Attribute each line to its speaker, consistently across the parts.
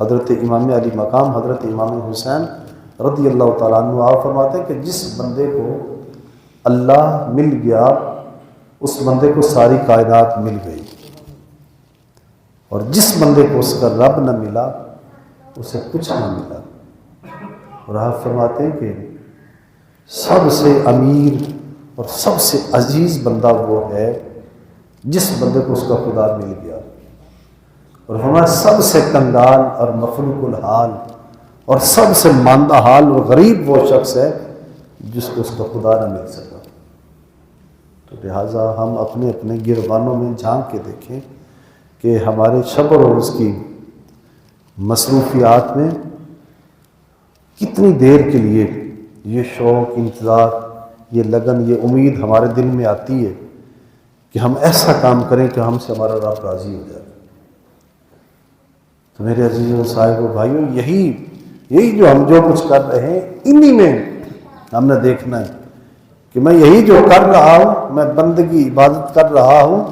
Speaker 1: حضرت امام علی مقام حضرت امام حسین رضی اللہ تعالیٰ عنہ آپ فرماتے ہیں کہ جس بندے کو اللہ مل گیا اس بندے کو ساری کائنات مل گئی، اور جس بندے کو اس کا رب نہ ملا اسے کچھ نہ ملا۔ اور آپ فرماتے ہیں کہ سب سے امیر اور سب سے عزیز بندہ وہ ہے جس بندے کو اس کا خدا مل گیا، اور ہمارا سب سے کنگال اور مفلوق الحال اور سب سے ماندہ حال اور غریب وہ شخص ہے جس کو اس کا خدا نہ مل سکا۔ تو لہٰذا ہم اپنے اپنے گربانوں میں جھانک کے دیکھیں کہ ہمارے شب و روز کی مصروفیات میں کتنی دیر کے لیے یہ شوق، انتظار، یہ لگن، یہ امید ہمارے دل میں آتی ہے کہ ہم ایسا کام کریں کہ ہم سے ہمارا رب راضی ہو جائے۔ تو میرے عزیزوں و صاحبوں بھائیوں، یہی جو ہم جو کچھ کر رہے ہیں انہی میں ہم نے دیکھنا ہے کہ میں یہی جو کر رہا ہوں، میں بندگی عبادت کر رہا ہوں،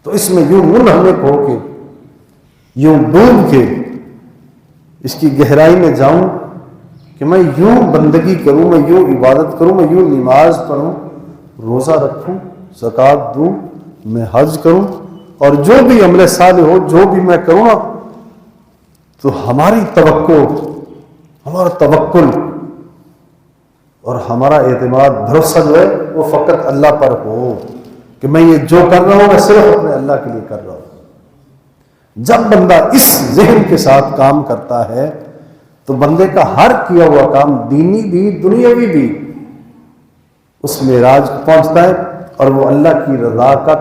Speaker 1: تو اس میں یوں منہمک ہو کے، یوں ڈوب کے اس کی گہرائی میں جاؤں کہ میں یوں بندگی کروں، میں یوں عبادت کروں، میں یوں نماز پڑھوں، روزہ رکھوں، زکوٰۃ دوں، میں حج کروں، اور جو بھی عمل صالح ہو، جو بھی میں کروں نا، تو ہماری توقع، ہمارا توکل اور ہمارا اعتماد، بھروسہ جو ہے وہ فقط اللہ پر ہو کہ میں یہ جو کر رہا ہوں میں صرف اپنے اللہ کے لیے کر رہا ہوں۔ جب بندہ اس ذہن کے ساتھ کام کرتا ہے تو بندے کا ہر کیا ہوا کام، دینی بھی دنیاوی بھی، اس معراج کو پہنچتا ہے اور وہ اللہ کی رضا کا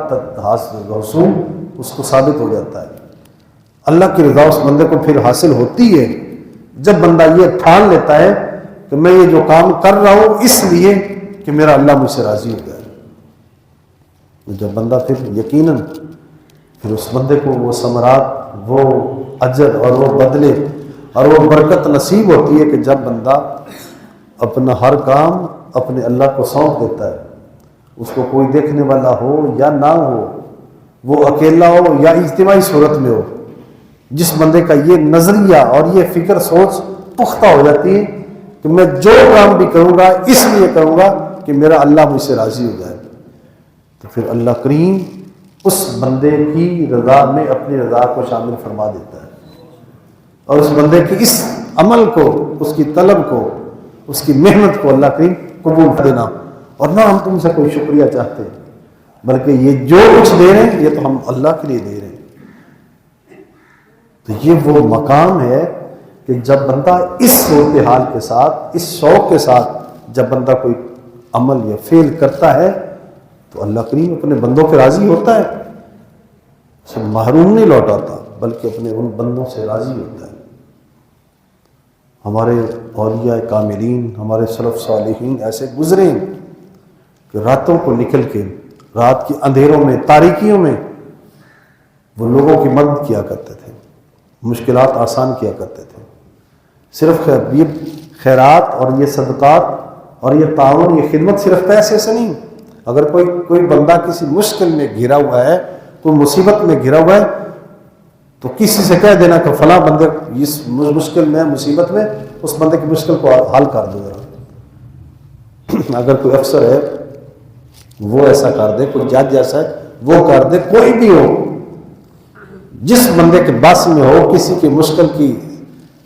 Speaker 1: حصول اس کو ثابت ہو جاتا ہے۔ اللہ کی رضا اس بندے کو پھر حاصل ہوتی ہے جب بندہ یہ ٹھان لیتا ہے کہ میں یہ جو کام کر رہا ہوں اس لیے کہ میرا اللہ مجھ سے راضی ہو جائے۔ جب بندہ پھر یقیناً پھر اس بندے کو وہ ثمرات، وہ اجر اور وہ بدلے اور وہ برکت نصیب ہوتی ہے کہ جب بندہ اپنا ہر کام اپنے اللہ کو سونپ دیتا ہے، اس کو کوئی دیکھنے والا ہو یا نہ ہو، وہ اکیلا ہو یا اجتماعی صورت میں ہو، جس بندے کا یہ نظریہ اور یہ فکر سوچ پختہ ہو جاتی ہے کہ میں جو کام بھی کروں گا اس لیے کروں گا کہ میرا اللہ مجھ سے راضی ہو جائے، تو پھر اللہ کریم اس بندے کی رضا میں اپنی رضا کو شامل فرما دیتا ہے، اور اس بندے کی اس عمل کو، اس کی طلب کو، اس کی محنت کو اللہ کریم قبول کر دینا۔ اور نہ ہم تم سے کوئی شکریہ چاہتے بلکہ یہ جو کچھ دے رہے ہیں یہ تو ہم اللہ کے لیے دے رہے ہیں۔ تو یہ وہ مقام ہے کہ جب بندہ اس صورتحال کے ساتھ، اس شوق کے ساتھ جب بندہ کوئی عمل یا فعل کرتا ہے تو اللہ کریم اپنے بندوں کے راضی ہوتا ہے، اسے محروم نہیں لوٹاتا بلکہ اپنے ان بندوں سے راضی ہوتا ہے۔ ہمارے اولیاء کاملین، ہمارے سلف صالحین ایسے گزرے ہیں کہ راتوں کو نکل کے، رات کے اندھیروں میں، تاریکیوں میں وہ لوگوں کی مدد کیا کرتے تھے، مشکلات آسان کیا کرتے تھے۔ صرف یہ خیرات اور یہ صدقات اور یہ تعاون، یہ خدمت صرف پیسے سے نہیں۔ اگر کوئی بندہ کسی مشکل میں گھرا ہوا ہے، کوئی مصیبت میں گھرا ہوا ہے، تو کسی سے کہہ دینا کہ فلاں بندے اس مشکل میں، مصیبت میں، اس بندے کی مشکل کو حل کر دو ذرا۔ اگر کوئی افسر ہے وہ ایسا کر دے، کوئی جج ایسا ہے وہ کر دے، کوئی بھی ہو، جس بندے کے بس میں ہو کسی کی مشکل کی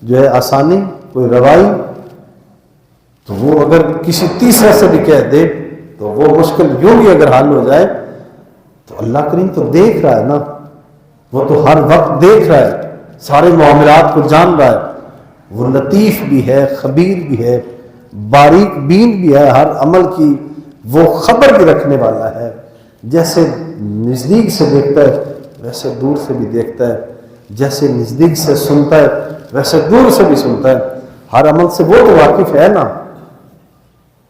Speaker 1: جو ہے آسانی، کوئی روائی، تو وہ اگر کسی تیسرے سے بھی کہہ دے تو وہ مشکل یوں بھی اگر حل ہو جائے تو اللہ کریم تو دیکھ رہا ہے نا، وہ تو ہر وقت دیکھ رہا ہے، سارے معاملات کو جان رہا ہے، وہ لطیف بھی ہے، خبیر بھی ہے، باریک بین بھی ہے، ہر عمل کی وہ خبر بھی رکھنے والا ہے۔ جیسے نزدیک سے دیکھتا ہے ویسے دور سے بھی دیکھتا ہے، جیسے نزدیک سے سنتا ہے ویسے دور سے بھی سنتا ہے، ہر عمل سے وہ تو واقف ہے نا،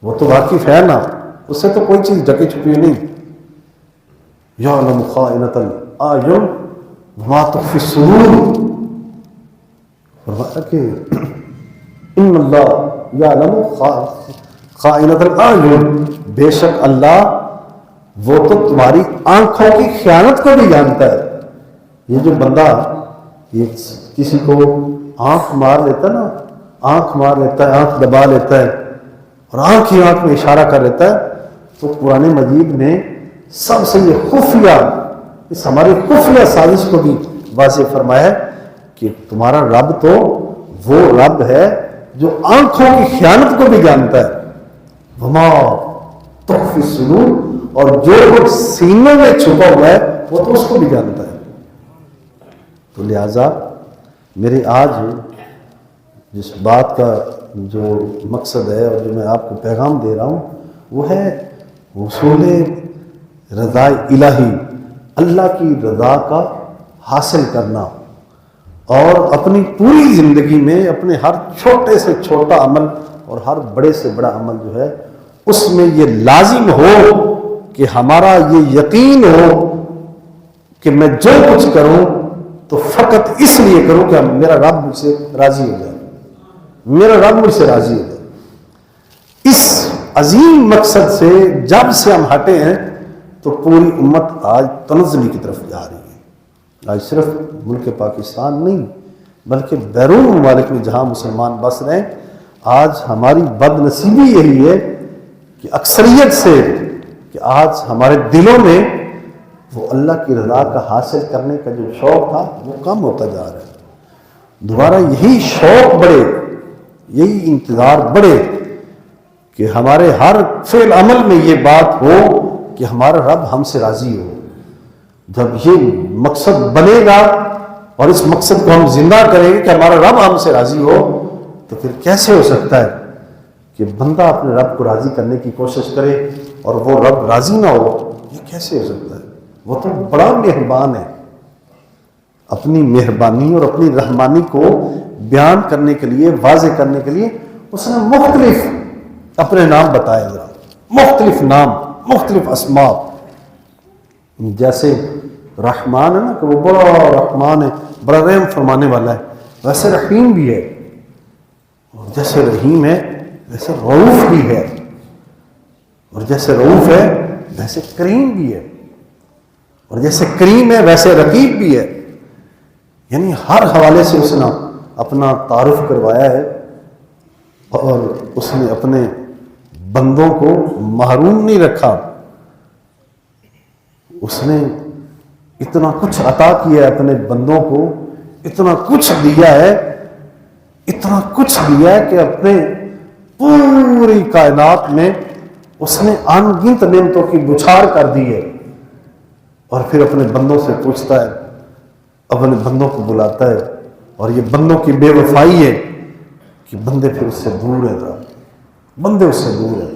Speaker 1: وہ تو واقف ہے نا، اس سے تو کوئی چیز ڈکی چھپی نہیں۔ یعلم خائنۃ الاعین وما تخفی الصدور، فرمایا کہ ان اللہ یعلم خائنۃ الاعین، بے شک اللہ وہ تو تمہاری آنکھوں کی خیانت کو بھی جانتا ہے۔ یہ جو بندہ یہ کسی کو آنکھ مار لیتا نا، آنکھ مار لیتا ہے، آنکھ دبا لیتا ہے اور آنکھ ہی آنکھ میں اشارہ کر لیتا ہے، تو قرآن مجید نے سب سے یہ خفیہ، اس ہماری خفیہ سازش کو بھی واضح فرمایا ہے کہ تمہارا رب تو وہ رب ہے جو آنکھوں کی خیانت کو بھی جانتا ہے، وما تخفی الصدور، اور جو کچھ سینوں میں چھپا ہوا ہے وہ تو اس کو بھی جانتا ہے۔ تو لہذا میرے آج جس بات کا جو مقصد ہے اور جو میں آپ کو پیغام دے رہا ہوں وہ ہے حصول رضا الہی، اللہ کی رضا کا حاصل کرنا، اور اپنی پوری زندگی میں اپنے ہر چھوٹے سے چھوٹا عمل اور ہر بڑے سے بڑا عمل جو ہے اس میں یہ لازم ہو کہ ہمارا یہ یقین ہو کہ میں جو کچھ کروں تو فقط اس لیے کروں کہ میرا رب مجھ سے راضی ہو جائے، میرا رب مجھ سے راضی ہو جائے۔ اس عظیم مقصد سے جب سے ہم ہٹے ہیں تو پوری امت آج تنزلی کی طرف جا رہی ہے۔ آج صرف ملک پاکستان نہیں بلکہ بیرون ممالک میں جہاں مسلمان بس رہے ہیں، آج ہماری بد نصیبی یہی ہے کہ اکثریت سے کہ آج ہمارے دلوں میں وہ اللہ کی رضا کا حاصل کرنے کا جو شوق تھا وہ کم ہوتا جا رہا ہے۔ دوبارہ یہی شوق بڑھے، یہی انتظار بڑھے کہ ہمارے ہر فعل عمل میں یہ بات ہو کہ ہمارا رب ہم سے راضی ہو۔ جب یہ مقصد بنے گا اور اس مقصد کو ہم زندہ کریں گے کہ ہمارا رب ہم سے راضی ہو، تو پھر کیسے ہو سکتا ہے کہ بندہ اپنے رب کو راضی کرنے کی کوشش کرے اور وہ رب راضی نہ ہو؟ یہ کیسے ہو سکتا ہے؟ وہ تو بڑا مہربان ہے، اپنی مہربانی اور اپنی رحمانی کو بیان کرنے کے لیے، واضح کرنے کے لیے اس نے مختلف اپنے نام بتائے، ذرا مختلف نام، مختلف اسماء۔ جیسے رحمان ہے نا کہ وہ بڑا رحمان ہے، بڑا رحم فرمانے والا ہے، ویسے رحیم بھی ہے، اور جیسے رحیم ہے ویسے رؤوف بھی ہے، اور جیسے رؤوف ہے ویسے کریم بھی ہے، اور جیسے کریم ہے ویسے رقیب بھی ہے۔ یعنی ہر حوالے سے اس نے اپنا تعارف کروایا ہے، اور اس نے اپنے بندوں کو محروم نہیں رکھا۔ اس نے اتنا کچھ عطا کیا ہے اپنے بندوں کو، اتنا کچھ دیا ہے، اتنا کچھ دیا ہے کہ اپنے پوری کائنات میں اس نے ان گنت نعمتوں کی بچھار کر دی ہے، اور پھر اپنے بندوں سے پوچھتا ہے، اپنے بندوں کو بلاتا ہے، اور یہ بندوں کی بے وفائی ہے کہ بندے پھر اس سے دور ہیں، بندے اس سے دور ہیں۔